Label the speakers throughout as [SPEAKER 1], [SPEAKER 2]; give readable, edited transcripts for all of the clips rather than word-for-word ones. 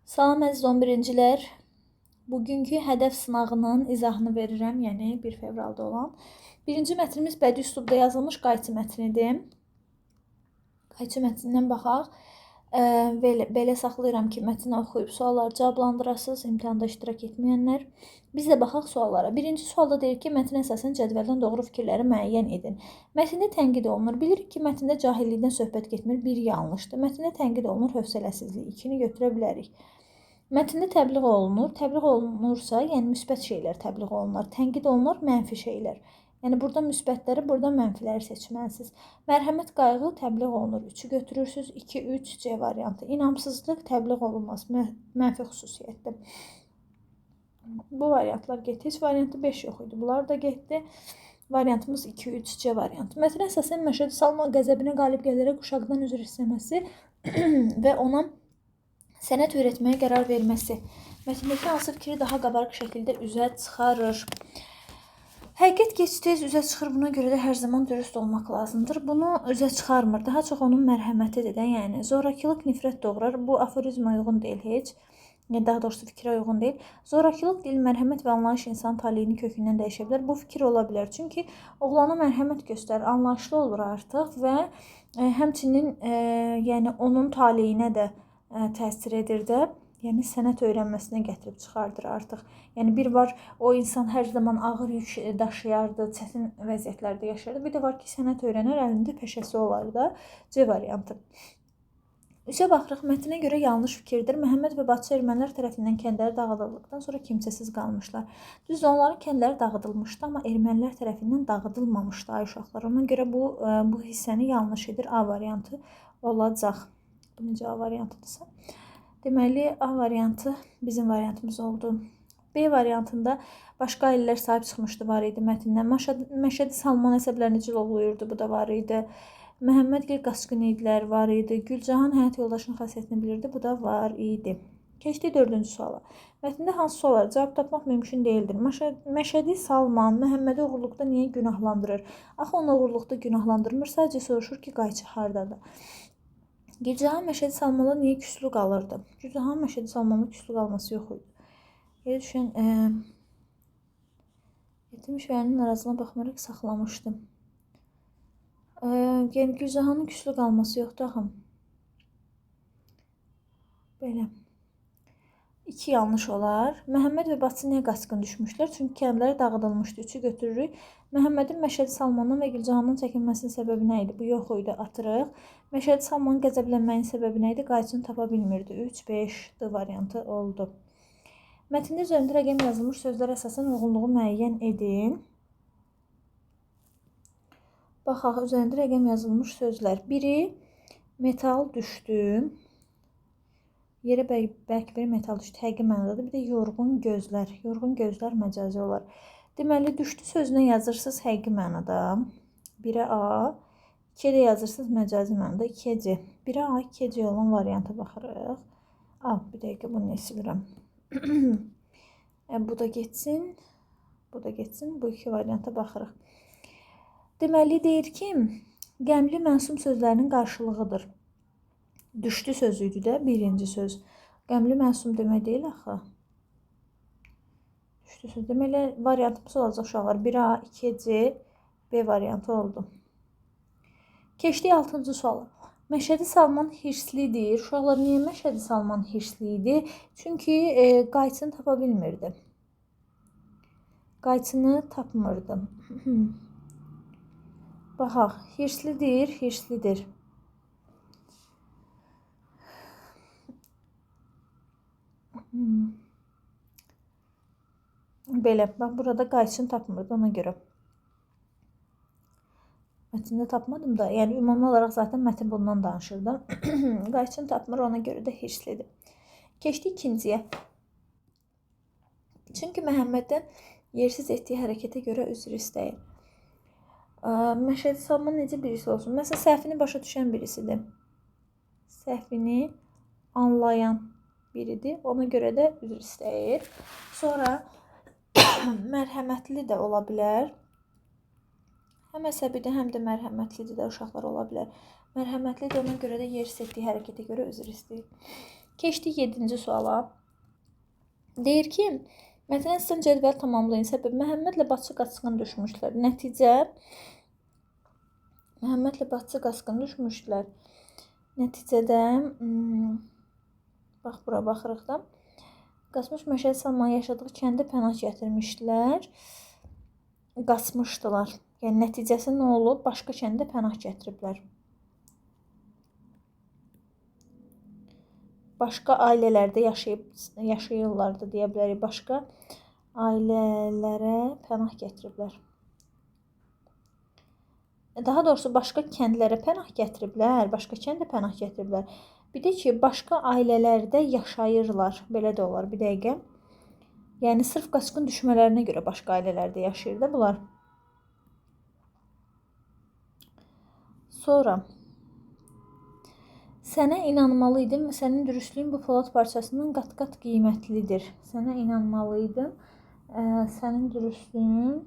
[SPEAKER 1] Salam əziz 11-cilər. Bugünkü hədəf sınağının izahını verirəm, yəni 1 fevralda olan. Birinci mətnimiz bədii üslubda yazılmış qayçı mətnidir. Qayçı mətnindən baxaq. Belə saxlayıram ki, mətni oxuyub sualları cavablandırasınız, imtahanda iştirak etməyənlər. Biz də baxaq suallara. Birinci sualda deyir ki, mətnə əsasən cədvəldən doğru fikirləri müəyyən edin. Mətndə tənqid olunur. Bilirik ki, mətndə cahillikdən söhbət getmir, bir yanlışdır. Mətndə tənqid olunur, hövsələsizlik. 2-ni götürə bilərik. Mətndə təbliğ olunur. Təbliğ olunursa, yəni müsbət şeylər təbliğ olunur. Tənqid olunur, mənfi şeylər. Yəni burada müsbətləri, burada mənfiləri seçməlisiniz. Mərhəmət, qayğı təbliğ olunur. 3-ü götürürsünüz. 2, 3, C variantı. İnamsızlıq təbliğ olunmaz. Mənfi xüsusiyyətdir. Bu variantlar getdi. Heç variantı 5 yox idi. Bunlar da getdi. Variantımız 2, 3, C variantı. Məsələn, əsasən Məşədi Salman qəzəbinə qalib gələrək uşaqdan üzr istəməsi və ona sənət öyrətməyə qərar verməsi. Mətndəki hansı fikri daha qabarıq şəkildə üzə çıxarır? Həqiqət gec-tez üzə çıxır, buna görə də hər zaman dürüst olmaq lazımdır. Bunu üzə çıxarmır, daha çox onun mərhəmətidir də, yəni zorakılıq nifrət doğurar. Bu aforizma uyğun deyil heç, daha doğrusu fikrə uyğun deyil. Zorakılıq dil, mərhəmət və anlayış insan taleyini kökündən dəyişə bilər. Bu fikir ola bilər, çünki oğlana mərhəmət göstərir, anlayışlı olur artıq və həmçinin yəni onun taleyinə də təsir edir də. Yəni sənət öyrənməsinə gətirib çıxardır artıq. Yəni bir var, o insan hər zaman ağır yük daşıyardı, çətin vəziyyətlərdə yaşardı. Bir də var ki, sənət öyrənər, əlində peşəsi olar da. C variantı. Üzə baxırıq, mətnə görə yanlış fikirdir. Məhəmməd və Bacı ermənilər tərəfindən kəndləri dağıdıldıqdan sonra kimsəsiz qalmışlar. Düz onların kəndləri dağıdılmışdı, amma ermənilər tərəfindən dağıdılmamışdı ay uşaqlar. Ona görə bu hissəni yanlış edir. A variantı olacaq. Bu necə A variantıdırsa? Deməli, A variantı bizim variantımız oldu. B variantında başqa aillər sahib çıxmışdı var idi mətndən. Məşədi Salman əsəblərini cilovluyurdu, bu da var idi. Məhəmmədgil qaçqın idilər, var idi. Gülcahan həyat yoldaşının xasiyyətini bilirdi, bu da var idi. Keçdik 4-cü suala. Mətndə hansı suallara cavab tapmaq mümkün deyildir? Məşədi Salman Məhəmmədi oğurluqda niyə günahlandırır? Axı onu oğurluqda günahlandırmır, sadəcə soruşur ki, qayçı hardadır? Gülcahan Məşədi Salmanla niyə küslü qalırdı? Gülcahan Məşədi Salmanla küslü qalması yox idi. Yerə düşən yetim işvərinin narazılığına baxmaraq saxlamışdım. Yəni Gülcahanın küslü qalması yoxdur axım. Belə. 2 yanlış olar. Məhəmməd və Bacı niyə qaçqın düşmüşlər? Çünki kəndləri dağıdılmışdı. 3-ü götürürük. Məhəmmədin Məşədi Salmandan və Gülcahanın çəkinməsinin səbəbi nə idi? Bu yox idi, atırıq. Məşədi Salmanın qəzəblənməyin səbəbi nə idi? Qayçını tapa bilmirdi. 3, 5 D variantı oldu. Mətndə üzərində rəqəm yazılmış sözlər əsasən uyğunluğu müəyyən edin. Baxaq, üzərində rəqəm yazılmış sözlər. Biri, metal düşdü. Yerə bərk bir metal düşdü. Həqiqi mənadadır. Bir də yorğun gözlər. Yorğun gözlər məcazi olar. Deməli, düşdü sözünə yazırsınız həqiqi mənada. 1-ə A. 2-ə də yazırsınız məcazi mənada. 2-ə C. 1-ə A, 2-ə C olan varianta baxırıq. A, bir dəqiqə bunu silirəm. Bu da getsin. Bu da getsin. Bu 2 varianta baxırıq. Deməli, deyir ki, qəmli məsum sözlərinin qarşılığıdır. Düşdü sözüydü də birinci söz. Qəmli məsum demək deyil axı. Düşdü söz. Deməli, variantımız olacaq uşaqlar. 1A, 2C, B variantı oldu. Keçdik 6-cı suala. Məşədi Salman hirslidir. Uşaqlar, niyə Məşədi Salman hirsli idi? Çünki qayçını tapa bilmirdi. Qayçını tapmırdı. Baxaq, hirslidir, hirslidir. Belə, bax, burada qayçını tapmırdı ona görə. Mətndə tapmadım da, yəni ümumi olaraq zaten mətin bundan danışırdım. Qayçını tapmır, ona görə də hirslidir. Keçdik 2-ciyə. Çünki Məhəmməddən yersiz etdiyi hərəkətə görə üzr istəyir. Məşədi Salman necə birisi olsun? Məsələn, səhvini başa düşən birisidir. Səhvini anlayan biridir. Ona görə də üzr istəyir. Sonra mərhəmətli də ola bilər. Həm əsəbidir, həm də mərhəmətlidir də uşaqlar ola bilər. Mərhəmətlidir, ona görə də yersiz etdiyi hərəkətə görə üzr istəyir. Keçdik 7-ci suala. Deyir ki, mətndən sizin cədvəl tamamlayın. Səbəb Məhəmmədlə Batçı qaçqın düşmüşlər. Nəticə Məhəmmədlə Batçı qaçqın düşmüşlər. Nəticədə bax bura baxırıq da. Qaçmış Məşədi Salman yaşadığı kəndə pənah gətirmişdilər. Qaçmışdılar. Yəni nəticəsi nə olub? Başqa kəndə pənah gətiriblər. Başqa ailələrdə yaşayırlardı deyə bilərik. Başqa ailələrə pənah gətiriblər. Daha doğrusu başqa kəndlərə pənah gətiriblər. Başqa kəndə pənah gətiriblər. Bir də ki, başqa ailələrdə yaşayırlar. Belə də olar bir dəqiqə. Yəni sırf qaçqın düşmələrinə görə başqa ailələrdə yaşayır da bunlar. Sonra sənə inanmalıydım və sənin dürüstlüyün bu polad parçasından qat-qat qiymətlidir. Sənə inanmalıydım. Sənin dürüstlüyün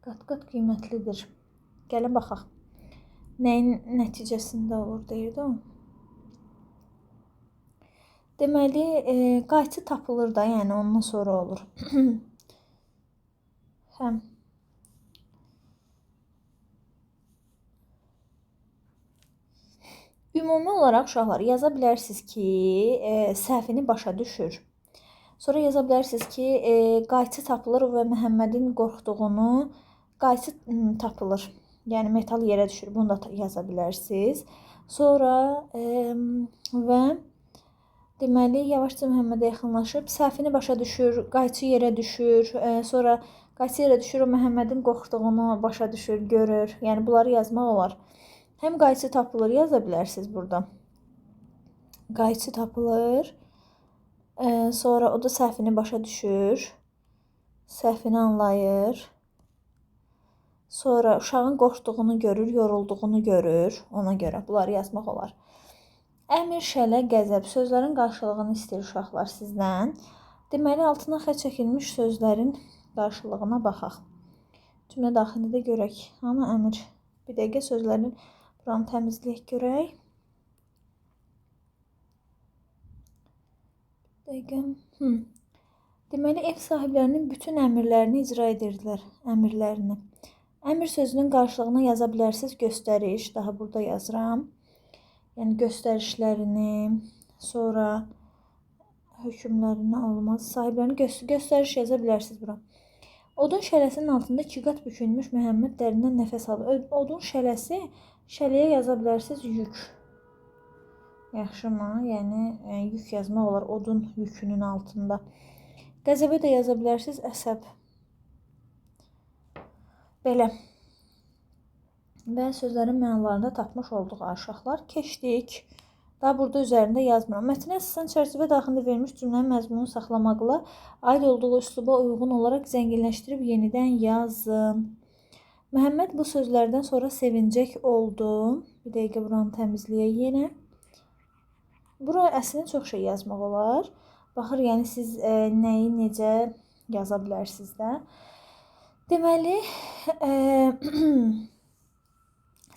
[SPEAKER 1] qat-qat qiymətlidir. Gəlin baxaq. Nəyin nəticəsində olur deyirdi o. Deməli, qayçı tapılır da, yəni ondan sonra olur. Həm. Ümumi olaraq uşaqlar yaza bilərsiniz ki, səhvini başa düşür. Sonra yaza bilərsiniz ki, qayçı tapılır və Məhəmmədin qorxduğunu qayçı tapılır. Yəni metal yerə düşür. Bunu da yaza bilərsiniz. Sonra və deməli yavaşca Məhəmmədə yaxınlaşıb səhvini başa düşür, qayçı yerə düşür. Sonra qayçı yerə düşür, o Məhəmmədin qorxduğunu başa düşür, görür. Yəni bunları yazmaq olar. Həm qayçı tapılır yaza bilərsiniz burada. Qayçı tapılır. Sonra o da səhvini başa düşür. Səhvini anlayır. Sonra uşağın qorxduğunu görür, yorulduğunu görür. Ona görə bunları yazmaq olar. Əmir, şələ, qəzəb sözlərin qarşılığını istəyir uşaqlar sizdən. Deməli, altına xətt çəkilmiş sözlərin qarşılığına baxaq. Cümlə daxilində görək. Amma əmir. Bir dəqiqə sözlərin buranı təmizləyək görək. Deməli, ev sahiblərinin bütün əmrlərini icra edirdilər. Əmrlərini. Əmr sözünün qarşılığına yaza bilərsiniz. Göstəriş. Daha burada yazıram. Yəni, göstərişlərini, sonra hökmlərini olmaz. Sahiblərini göstəriş yaza bilərsiniz bura. Odun şələsinin altında 2 qat bükülmüş Məhəmməd dərindən nəfəs alır. Odun şələsi, şələyə yaza bilərsiniz yük. Yaxşımı? Yəni, yük yazmaq olar odun yükünün altında. Qəzəbə də yaza bilərsiniz əsəb. Belə. Və sözlərin mənalarında tapmış olduq uşaqlar. Keçdik. Daha burada üzərində yazmıram. Mətnə əsasən çərçivə daxilində verilmiş cümlənin məzmununu saxlamaqla aid olduğu üsluba uyğun olaraq zənginləşdirib yenidən yazın. Məhəmməd bu sözlərdən sonra sevincək oldu. Bir dəqiqə buranı təmizləyək yenə. Bura əslində çox şey yazmaq olar. Baxır, yəni siz nəyi necə yaza bilərsiniz də. Deməli,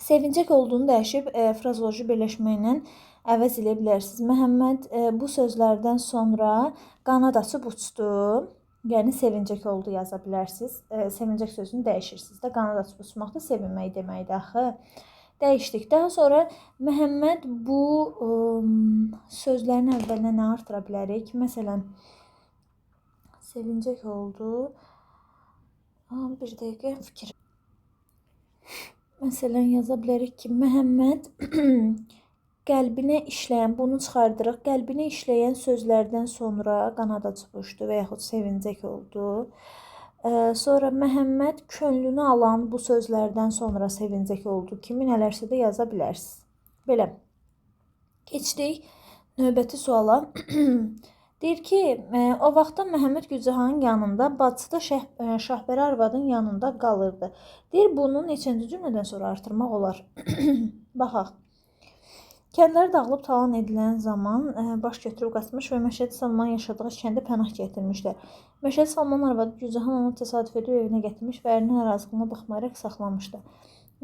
[SPEAKER 1] sevincək olduğunu dəyişib frazoloji birləşməklə əvəz eləyə bilərsiniz. Məhəmməd bu sözlərdən sonra qanad açıb uçdu. Yəni, sevincək oldu yaza bilərsiniz. Sevincək sözünü dəyişirsiniz də. Qanad açıb uçmaq da sevinmək deməkdir axı. Dəyişdik. Daha sonra Məhəmməd bu sözlərin əvvəlinə nə artıra bilərik? Məsələn, sevincək oldu. Bir dəqiqə fikir. Məsələn, yaza bilərik ki, Məhəmməd qəlbinə işləyən, bunu çıxardırıq, qəlbinə işləyən sözlərdən sonra qanad açıb uçdu və yaxud sevincək oldu. Sonra Məhəmməd könlünü alan bu sözlərdən sonra sevincək oldu kimi nələrsə də yaza bilərsiniz. Belə. Keçdik növbəti suala. Deyir ki, o vaxtda Məhəmməd Gülcahanın yanında, bacısı da Şahbəri arvadın yanında qalırdı. Deyir, bunu neçənci cümlədən sonra artırmaq olar? Baxaq. Kəndləri dağılıb talan edilən zaman baş götürüb qaçmış və Məşədi Salman yaşadığı kəndə pənah gətirmişlər. Məşədi Salman arvadı Gülcahan onu təsadüf edib evinə gətirmiş və ərinin narazılığına baxmayaraq saxlamışdı.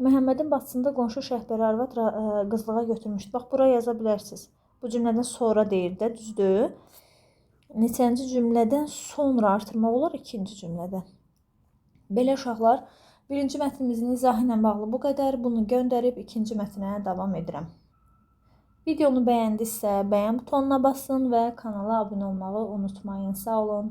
[SPEAKER 1] Məhəmmədin bacısını da qonşu Şəhbəri arvad qızlığa götürmüşdü. Bax, bura yaza bilərsiniz. Bu cümlədən sonra deyir də, düzdür? Neçənci cümlədən sonra artırmaq olar ikinci cümlədən. Belə uşaqlar, birinci mətnimizin izahı ilə bağlı bu qədər. Bunu göndərib ikinci mətnə davam edirəm. Videonu bəyəndinizsə, bəyən butonuna basın və kanala abunə olmağı unutmayın. Sağ olun.